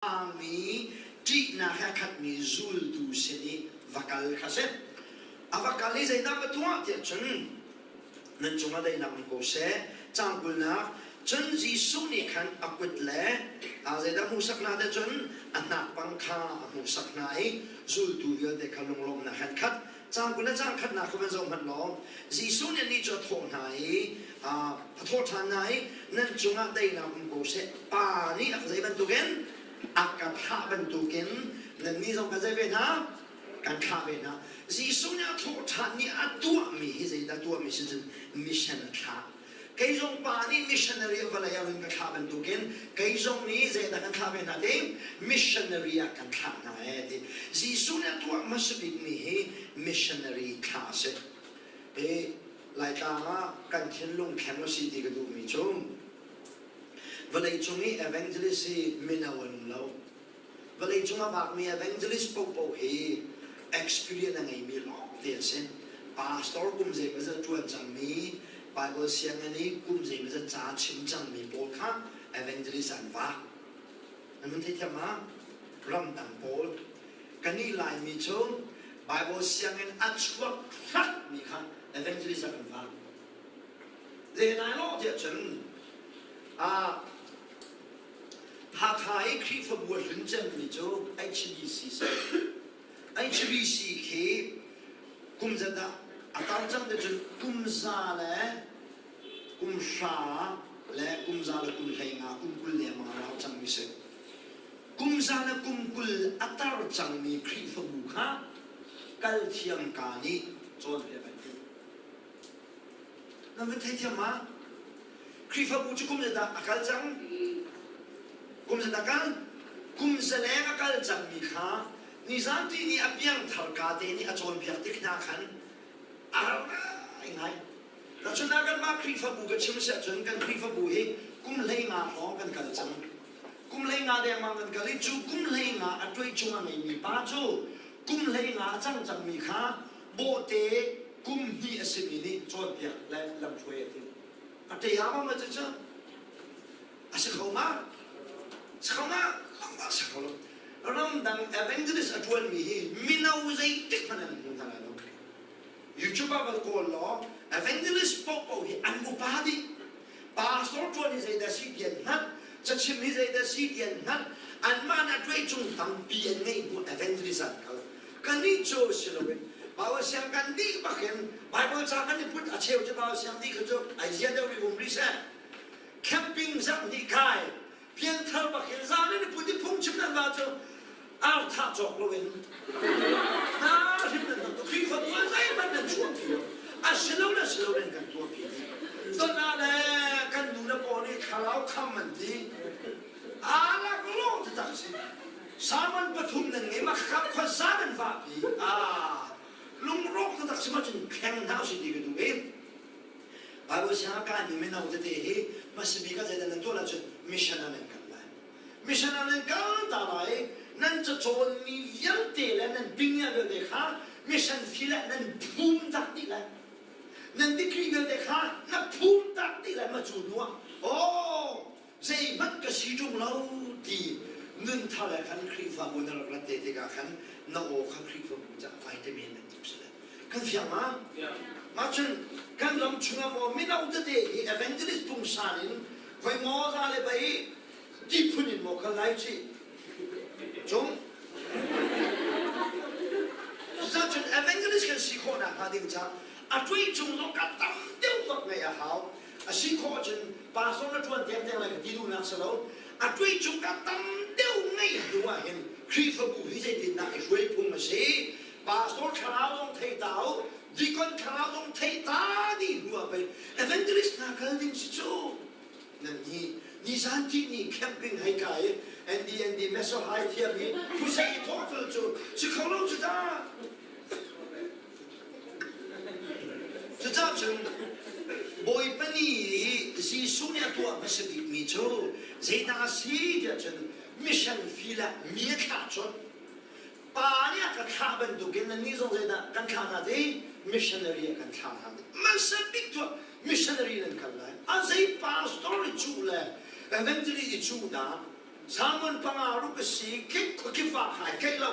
Ami di na hakat mi zul du sini vakal kase. Avakal ni zai na betua dia chen. Nan cuma dai na ko se cangkul na chen ji su ni kan akut le. Zai da musak na da chen anak pangka musak na ai zul du yo de kalong long na hat kat. Cangkul na cang kat na ko ben zong hat long. Ji su ni jo tho na ai tho than na ai nan cuma dai na ko se pa ni ak zai ban tu gen akan hak bentukin dan ni zong kazai bena kan hak bena Yesusnya Tuhan ni atua mi hizai da tua mi sijin mission ka kai zong pa ni missionary vala ya rin ka bentukin kai zong ni zai da kan hak bena de missionary akan hak na de Yesusnya tua masbik mi he missionary class lai ta kan thiên long khem si ti ka du mi chum Valai chungi evangelist si minawan lo. Valai chunga bak mi evangelist po he experience ngai mi lo dia sen. Pastor kum je ma tuan chang mi Bible siang ani kum je ma cha chim chang mi pol kha evangelist an va. Nan mun thei thia ma ram dang pol kani lai mi chung Bible siang an achwa khat mi kha evangelist an va. Ze nai lo dia chenหากใครคริสต์บวชถึงจะมีโจ HBC คือกุมจะได้อาการจังเด็ดกุมซาและกุมชาและกุมซาและกุมเฮงากุมกุลเลียมาเราจังมีเสกุมซาและกุมกุลอัตราจังมีคริสต์บุคคลกัลเทียมกานีจนเรียบร้อยนั่นเป็นที่ที่มาคริสต์บุคคลกุมจะได้อาการจังกุมจะนักันกุมจะเลี้ยงกันจังมีข้านิสัยที่นี่อภิยังทาร์กาเดนี่อาจารย์เพียรติกนักขันยังไงแต่ชนนักกันมาคริฟบุกชิมเสียจนกันคริฟบุยกุมเลี้ยงอาห้องกันกันจังกุมเลี้ยงอาเดียมันกันกันเลยจูกุมเลี้ยงอาด้วยจูมันไม่มีป้าจูกุมเลี้ยงอาจังมีข้าโบเตกุมนี่สิมินี่จนเพียรและลำช่วยที่แต่ยามันจะเจออาศัยเขามาsekarang lama sekali. Orang dan evangelist ajuan mihi minau zai tik mana mungkin ada. YouTube apa kalau evangelist popo hi anupadi, pastor tuan zai dah sidian hat, cacim zai dah sidian hat, an mana tuai cung tang pian ngai bu evangelist kalau. Kani jo siloben, bawa siang kandi bahkan Bible cakap ni pun aceh je bawa siang di kerja, Aisyah dah boleh umrisa, camping zam di kai. เพียงเธอบอกเห็นซาเนี่ยพูดที่พุ่งชิมนั่นมาเจออ้าวท่าจอกเลยน่าที่นั่นตัวพี่คนว่าไงมันนั่นช่วงเดียวสิเราเล่นกันตัวพี่ตอนนั้นกันดูนะพอนี่ข่าวคำมันทีละก็โลกจะตัดสินสามัญปฐุมนั่นไงมาขับคนสามัญฟ้าพี่ลุงโรคจะตัดสินมาจนแข็งเท้าสิดีกันดูเองบางสิ่งการนี่ไม่น่าจะได้มาสบิกันจะนั่นตัวละจนมิชชันนั่นกันเลยมิชชันนั่นกันตาไว้นั่นจะโจนมียันเตะและนั่นปิ้งยาเด็กข้ามิชชันฟิลและนั่นภูมิตักนี่แหละนั่นดิครีเด็กข้านั่นภูมิตักนี่แหละมาจูนัวโอ้ใจมันก็สิจุงเราดีนั่นท่าแหละขันครีฟ้าบุญเราเตะเด็กขันน่าโอ้ขันครีฟ้าบุญจะไฟเต็มเงินทุกสิ่งกันเสียมามาจนกันลำชุนว่าไม่เอาแต่เด็กเอเวนเจลิสต์ปุ่งสารินคอยมอซาเลยไปที่พูนินบอกกันไล่ชีจงจะจนเอเวนเจลิสต์กันสิคนอ่ะพาดิ่งจ้าด้วยจงลงกันตั้มเดียวตักไงอ่ะเขาสิคนจนปาสองนั้นชวนเต็มอะไรกันที่ดูนักสลาวด้วยจงกันตั้มเดียวไงดูว่าเห็นคริสต์บุรีใจดินนักช่วยพุ่งมาสิปาสองขาวลงเทดาวดีคนขาวลงเทตาดีหัวไปเอเวนเจลิสต์นักกันดิ่งสิจูนั่นนี่สันตินี่แคมปิ้งให้ไกลแอนดี้เมสโซไฮเทียบีผู้ใช้ทอฟลจูสิเขาลงจุดาจนบอยปนีซีซูเนียตัวไม่สบิมีโจเจน่าซีเดียจนมิชชั่นฟิลล์มีขาดจนป่าเนี่ยกันข้าบันดูกันนั่นนี่ส่งเจน่ากันข้านาดีมิชชันนารีกันข้านาดีมันสบิตัวมิชชันนารีนั่นกันเลยอาศัยพาสตอร์จูเลยเอเวนเจอรี่จูนะ ส สามันปังอารุกสีคิดคิดฝากหายแค่เรา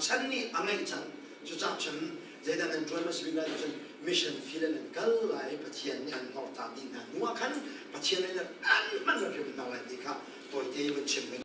ฉันนี่อะไรฉันจุดจับฉันเจดันนั้นช่วยมาสวิงได้ฉันมิชชั่นฟิลนั้นก็เลยปะเทียนเนี่ยหอตามดีนะนัวขันปะเทียนเนี่ยอันมันเราเรียนอะไรดีครับตัวเดียวมันเชื่อม